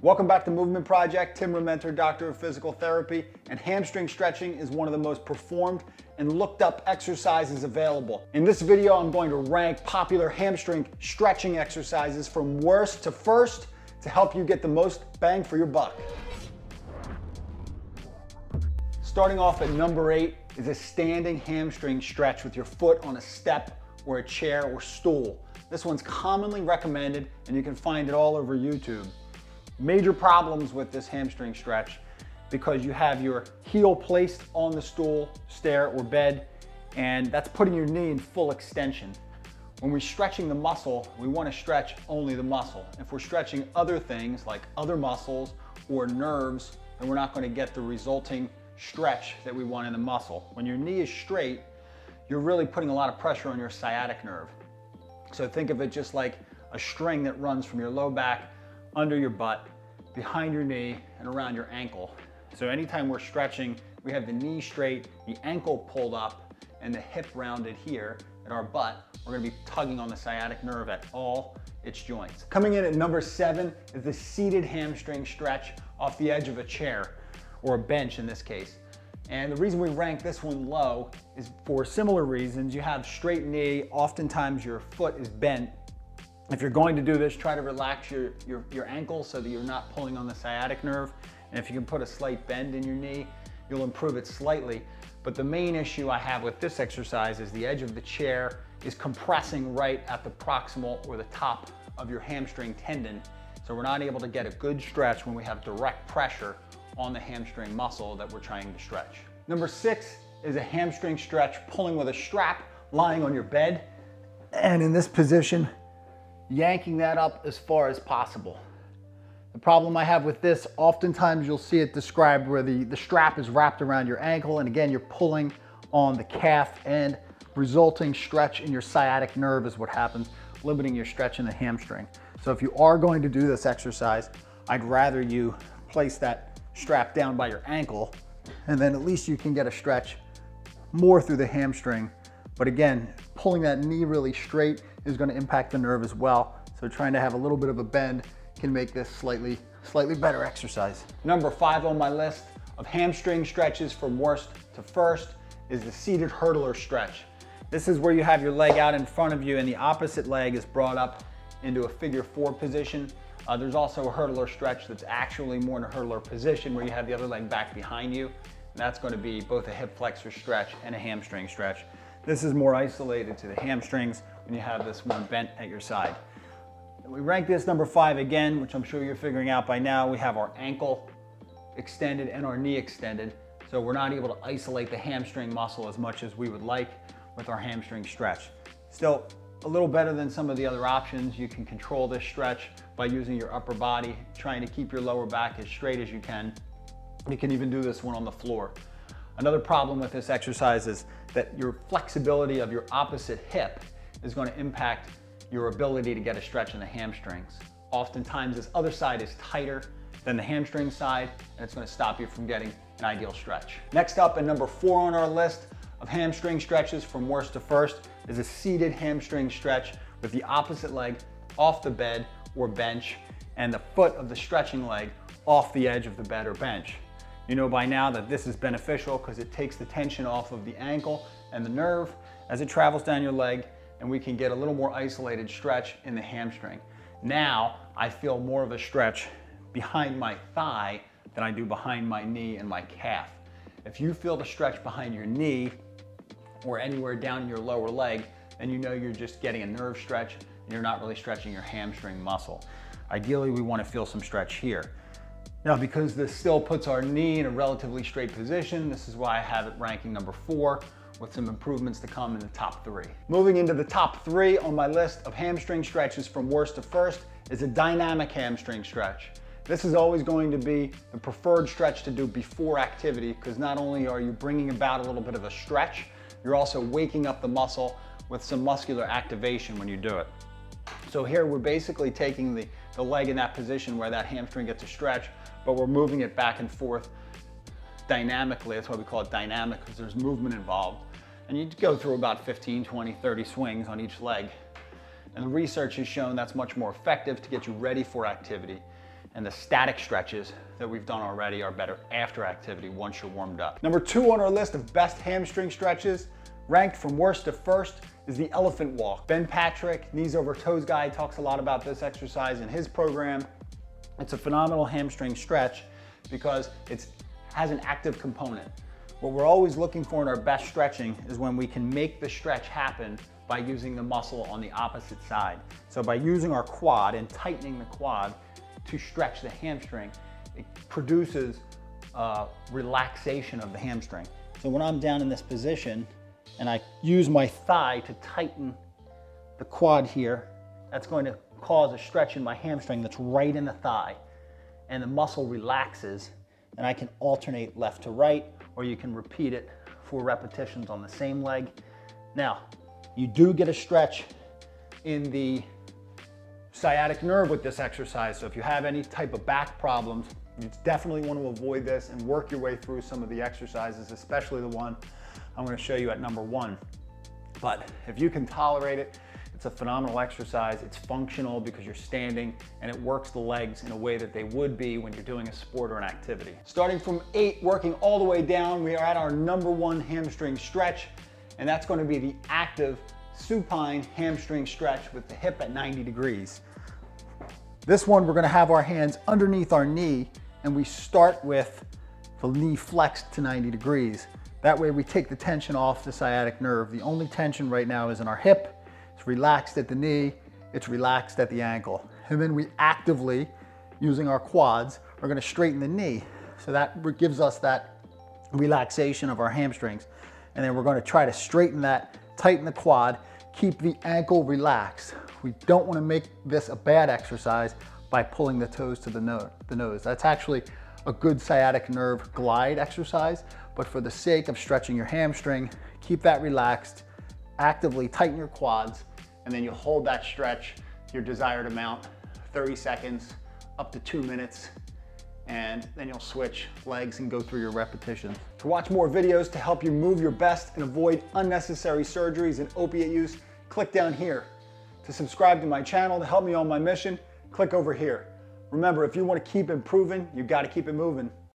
Welcome back to Movement Project. Tim Rementor, Doctor of Physical Therapy, and hamstring stretching is one of the most performed and looked up exercises available. In this video, I'm going to rank popular hamstring stretching exercises from worst to first to help you get the most bang for your buck. Starting off at number 8 is a standing hamstring stretch with your foot on a step or a chair or stool. This one's commonly recommended and you can find it all over YouTube. Major problems with this hamstring stretch because you have your heel placed on the stool, stair, or bed, and that's putting your knee in full extension. When we're stretching the muscle, we want to stretch only the muscle. If we're stretching other things like other muscles or nerves, then we're not going to get the resulting stretch that we want in the muscle. When your knee is straight, you're really putting a lot of pressure on your sciatic nerve. So think of it just like a string that runs from your low back, under your butt, behind your knee, and around your ankle. So anytime we're stretching, we have the knee straight, the ankle pulled up, and the hip rounded here at our butt. We're gonna be tugging on the sciatic nerve at all its joints. Coming in at number 7 is the seated hamstring stretch off the edge of a chair, or a bench in this case. And the reason we rank this one low is for similar reasons. You have straight knee, oftentimes your foot is bent. If you're going to do this, try to relax your ankle so that you're not pulling on the sciatic nerve. And if you can put a slight bend in your knee, you'll improve it slightly. But the main issue I have with this exercise is the edge of the chair is compressing right at the proximal or the top of your hamstring tendon. So we're not able to get a good stretch when we have direct pressure on the hamstring muscle that we're trying to stretch. Number 6 is a hamstring stretch pulling with a strap lying on your bed. And in this position, yanking that up as far as possible. The problem I have with this, oftentimes you'll see it described where the strap is wrapped around your ankle, and again, you're pulling on the calf, and resulting stretch in your sciatic nerve is what happens, limiting your stretch in the hamstring. So if you are going to do this exercise, I'd rather you place that strap down by your ankle, and then at least you can get a stretch more through the hamstring. But again, pulling that knee really straight is going to impact the nerve as well. So trying to have a little bit of a bend can make this slightly better exercise. Number 5 on my list of hamstring stretches from worst to first is the seated hurdler stretch. This is where you have your leg out in front of you and the opposite leg is brought up into a figure 4 position. There's also a hurdler stretch that's actually more in a hurdler position where you have the other leg back behind you. And that's going to be both a hip flexor stretch and a hamstring stretch. This is more isolated to the hamstrings when you have this one bent at your side. We rank this number 5 again, which I'm sure you're figuring out by now. We have our ankle extended and our knee extended. So we're not able to isolate the hamstring muscle as much as we would like with our hamstring stretch. Still a little better than some of the other options. You can control this stretch by using your upper body, trying to keep your lower back as straight as you can. You can even do this one on the floor. Another problem with this exercise is that your flexibility of your opposite hip is going to impact your ability to get a stretch in the hamstrings. Oftentimes this other side is tighter than the hamstring side, and it's going to stop you from getting an ideal stretch. Next up, at number 4 on our list of hamstring stretches from worst to first is a seated hamstring stretch with the opposite leg off the bed or bench and the foot of the stretching leg off the edge of the bed or bench. You know by now that this is beneficial because it takes the tension off of the ankle and the nerve as it travels down your leg, and we can get a little more isolated stretch in the hamstring. Now I feel more of a stretch behind my thigh than I do behind my knee and my calf. If you feel the stretch behind your knee or anywhere down in your lower leg, then you know you're just getting a nerve stretch and you're not really stretching your hamstring muscle. Ideally, we want to feel some stretch here. Now, because this still puts our knee in a relatively straight position, this is why I have it ranking number 4 with some improvements to come in the top 3. Moving into the top 3 on my list of hamstring stretches from worst to first is a dynamic hamstring stretch. This is always going to be the preferred stretch to do before activity because not only are you bringing about a little bit of a stretch, you're also waking up the muscle with some muscular activation when you do it. So here we're basically taking the leg in that position where that hamstring gets a stretch, but we're moving it back and forth dynamically. That's why we call it dynamic, because there's movement involved. And you go through about 15, 20, 30 swings on each leg. And the research has shown that's much more effective to get you ready for activity. And the static stretches that we've done already are better after activity once you're warmed up. Number 2 on our list of best hamstring stretches, ranked from worst to first, is the elephant walk. Ben Patrick, Knees Over Toes guy, talks a lot about this exercise in his program. It's a phenomenal hamstring stretch because it has an active component. What we're always looking for in our best stretching is when we can make the stretch happen by using the muscle on the opposite side. So by using our quad and tightening the quad to stretch the hamstring, it produces relaxation of the hamstring. So when I'm down in this position and I use my thigh to tighten the quad here, that's going to cause a stretch in my hamstring that's right in the thigh, and the muscle relaxes, and I can alternate left to right, or you can repeat it 4 repetitions on the same leg. Now, you do get a stretch in the sciatic nerve with this exercise, so if you have any type of back problems, you definitely want to avoid this and work your way through some of the exercises, especially the one I'm going to show you at number 1. But if you can tolerate it, it's a phenomenal exercise. It's functional because you're standing, and it works the legs in a way that they would be when you're doing a sport or an activity. Starting from 8, working all the way down, we are at our number 1 hamstring stretch, and that's going to be the active supine hamstring stretch with the hip at 90 degrees. This one, we're going to have our hands underneath our knee, and we start with the knee flexed to 90 degrees. That way we take the tension off the sciatic nerve. The only tension right now is in our hip. It's relaxed at the knee, it's relaxed at the ankle. And then we actively, using our quads, are going to straighten the knee. So that gives us that relaxation of our hamstrings. And then we're going to try to straighten that, tighten the quad, keep the ankle relaxed. We don't want to make this a bad exercise by pulling the toes to the nose. That's actually a good sciatic nerve glide exercise, but for the sake of stretching your hamstring, keep that relaxed, actively tighten your quads, and then you hold that stretch your desired amount, 30 seconds, up to 2 minutes, and then you'll switch legs and go through your repetitions. To watch more videos to help you move your best and avoid unnecessary surgeries and opiate use, click down here. To subscribe to my channel to help me on my mission, click over here. Remember, if you want to keep improving, you got to keep it moving.